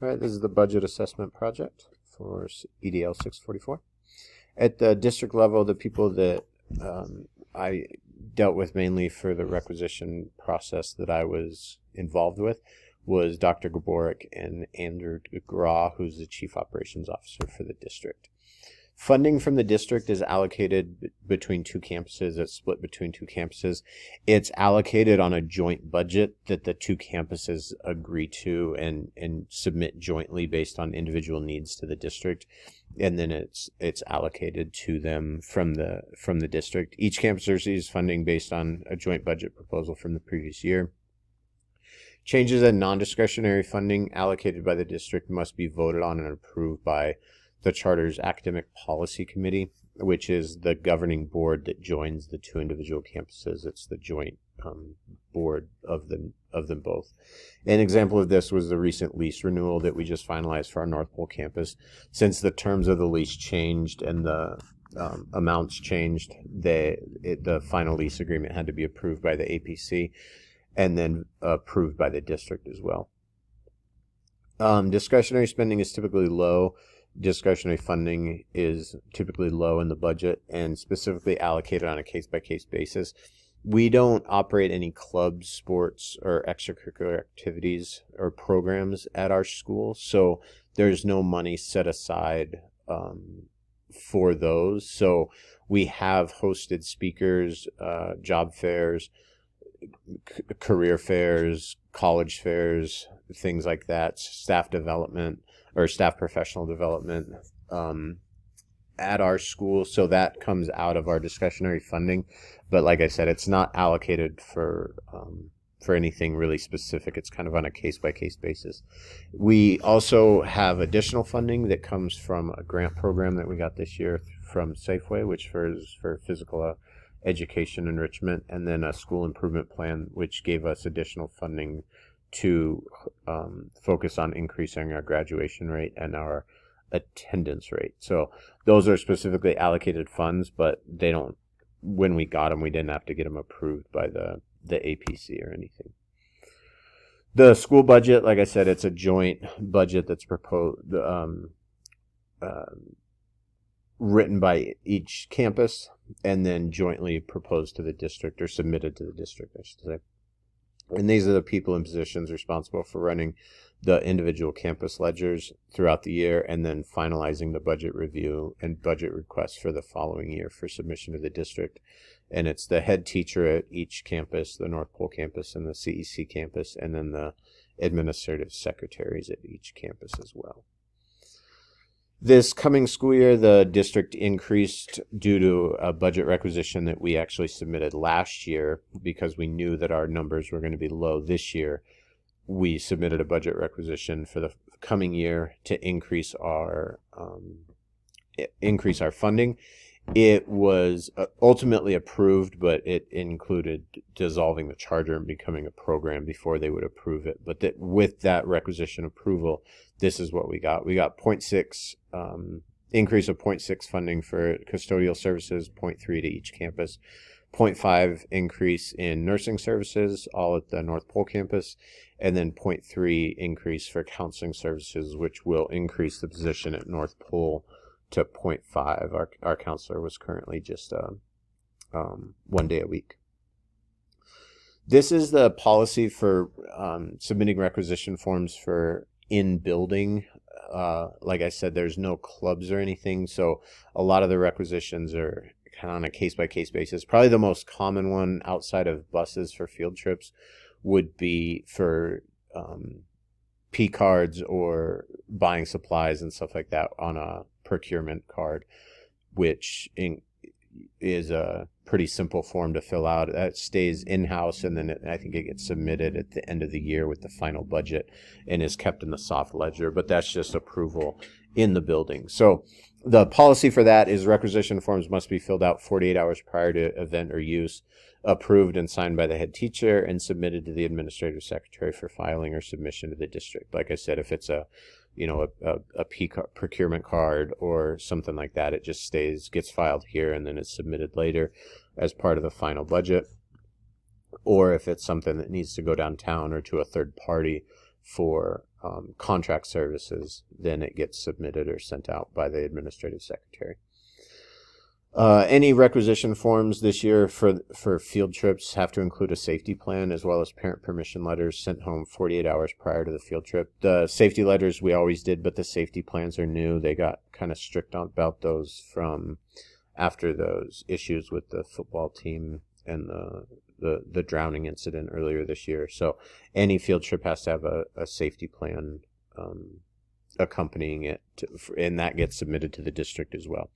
All right, this is the budget assessment project for EDL 644. At the district level, the people that I dealt with mainly for the requisition process that I was involved with was Dr. Gaborik and Andrew Gra, who's the Chief Operations Officer for the district. Funding from the district is allocated between two campuses. It's split between two campuses. It's allocated on a joint budget that the two campuses agree to and submit jointly based on individual needs to the district. And then it's allocated to them from the district. Each campus receives funding based on a joint budget proposal from the previous year. Changes in non-discretionary funding allocated by the district must be voted on and approved by the Charter's Academic Policy Committee, which is the governing board that joins the two individual campuses. It's the joint board of them both. An example of this was the recent lease renewal that we just finalized for our North Pole campus. Since the terms of the lease changed and the amounts changed, the final lease agreement had to be approved by the APC and then approved by the district as well. Discretionary spending is typically low. Discretionary funding is typically low in the budget and specifically allocated on a case-by-case basis. We don't operate any clubs, sports, or extracurricular activities or programs at our school, so there's no money set aside for those. So we have hosted speakers, job fairs, career fairs, college fairs, things like that, staff development or staff professional development at our school. So that comes out of our discretionary funding. But like I said, it's not allocated for anything really specific. It's kind of on a case-by-case basis. We also have additional funding that comes from a grant program that we got this year from Safeway, which is for physical education enrichment, and then a school improvement plan, which gave us additional funding to focus on increasing our graduation rate and our attendance rate. So those are specifically allocated funds, but they don't, when we got them, we didn't have to get them approved by the APC or anything. The school budget, like I said, it's a joint budget that's proposed, written by each campus and then jointly proposed to the district or submitted to the district, I should say. And these are the people and positions responsible for running the individual campus ledgers throughout the year and then finalizing the budget review and budget requests for the following year for submission to the district. And it's the head teacher at each campus, the North Pole campus and the CEC campus, and then the administrative secretaries at each campus as well. This coming school year, the district increased due to a budget requisition that we actually submitted last year because we knew that our numbers were going to be low this year. We submitted a budget requisition for the coming year to increase our funding. It was ultimately approved, but it included dissolving the charter and becoming a program before they would approve it. But that with that requisition approval, this is what we got. We got 0.6 increase of 0.6 funding for custodial services, 0.3 to each campus, 0.5 increase in nursing services, all at the North Pole campus, and then 0.3 increase for counseling services, which will increase the position at North Pole to 0.5. Our counselor was currently just 1 day a week. This is the policy for submitting requisition forms for in-building. Like I said, there's no clubs or anything, so a lot of the requisitions are kind of on a case-by-case basis. Probably the most common one outside of buses for field trips would be for P cards or buying supplies and stuff like that on a procurement card, which is a pretty simple form to fill out. That stays in-house, and then I think it gets submitted at the end of the year with the final budget and is kept in the soft ledger, but that's just approval in the building. So the policy for that is requisition forms must be filled out 48 hours prior to event or use, approved and signed by the head teacher, and submitted to the administrative secretary for filing or submission to the district. Like I said, if it's a procurement card or something like that, it just gets filed here and then it's submitted later as part of the final budget. Or if it's something that needs to go downtown or to a third party for contract services, then it gets submitted or sent out by the administrative secretary. Any requisition forms this year for field trips have to include a safety plan as well as parent permission letters sent home 48 hours prior to the field trip. The safety letters we always did, but the safety plans are new. They got kind of strict about those from after those issues with the football team and the drowning incident earlier this year. So any field trip has to have a safety plan accompanying it, and that gets submitted to the district as well.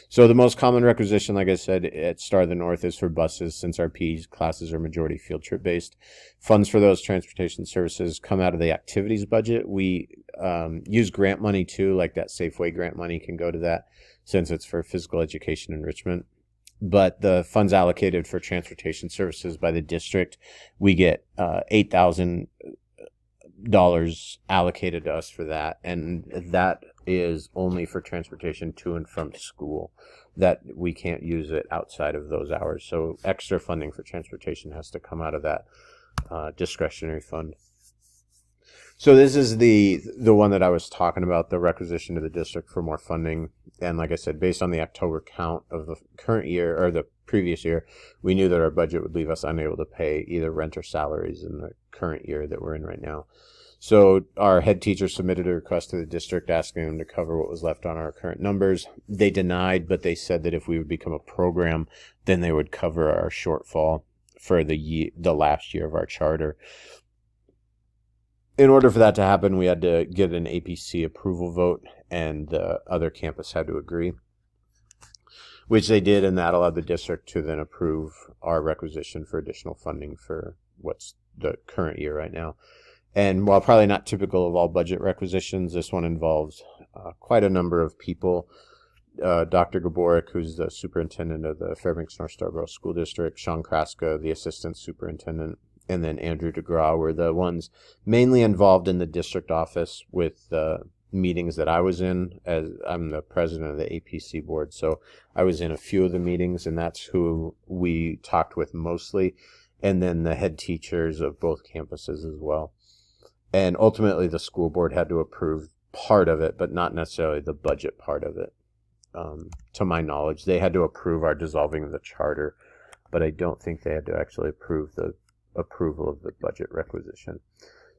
So the most common requisition, like I said, at Star of the North is for buses, since our PE classes are majority field trip based. Funds for those transportation services come out of the activities budget. We use grant money too, like that Safeway grant money can go to that since it's for physical education enrichment. But the funds allocated for transportation services by the district, we get $8,000 allocated to us for that, and that is only for transportation to and from school. That we can't use it outside of those hours, so extra funding for transportation has to come out of that discretionary fund. So this is the one that I was talking about, the requisition to the district for more funding. And like I said, based on the October count of the current year or the previous year, we knew that our budget would leave us unable to pay either rent or salaries in the current year that we're in right now. So our head teacher submitted a request to the district asking them to cover what was left on our current numbers. They denied, but they said that if we would become a program, then they would cover our shortfall for the last year of our charter. In order for that to happen, we had to get an APC approval vote, and the other campus had to agree, which they did, and that allowed the district to then approve our requisition for additional funding for what's the current year right now. And while probably not typical of all budget requisitions, this one involves quite a number of people. Dr. Gaborik, who's the superintendent of the Fairbanks North Starborough School District, Sean Kraska, the assistant superintendent, and then Andrew DeGraw were the ones mainly involved in the district office with the meetings that I was in, as I'm the president of the APC board. So I was in a few of the meetings, and that's who we talked with mostly. And then the head teachers of both campuses as well. And ultimately the school board had to approve part of it, but not necessarily the budget part of it. To my knowledge, they had to approve our dissolving of the charter, but I don't think they had to actually approve the approval of the budget requisition.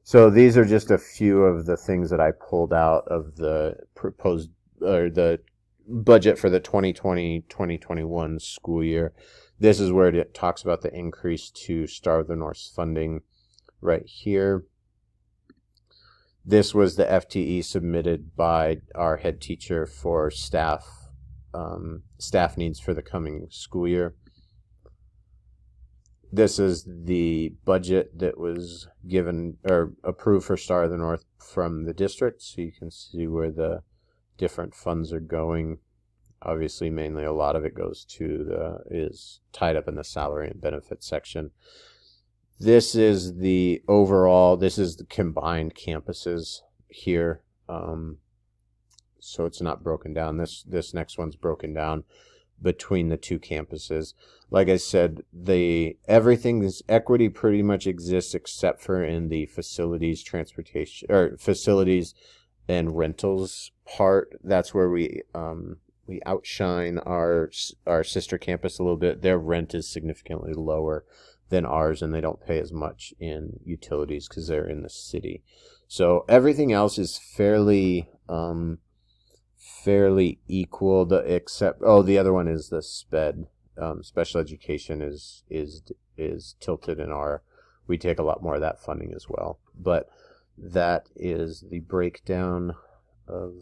So these are just a few of the things that I pulled out of the proposed or the budget for the 2020-2021 school year. This is where it talks about the increase to Star of the North funding right here. This was the FTE submitted by our head teacher for staff needs for the coming school year. This is the budget that was given or approved for Star of the North from the district, so you can see where the different funds are going. Obviously, mainly a lot of it goes to is tied up in the salary and benefits section. This is the overall, this is the combined campuses here. So it's not broken down. This next one's broken down between the two campuses. Like I said, this equity pretty much exists except for in the facilities, transportation, or facilities and rentals part. That's where we outshine our sister campus a little bit. Their rent is significantly lower than ours, and they don't pay as much in utilities because they're in the city. So everything else is fairly equal, except the other one is the SPED. Special education is tilted in we take a lot more of that funding as well. But that is the breakdown of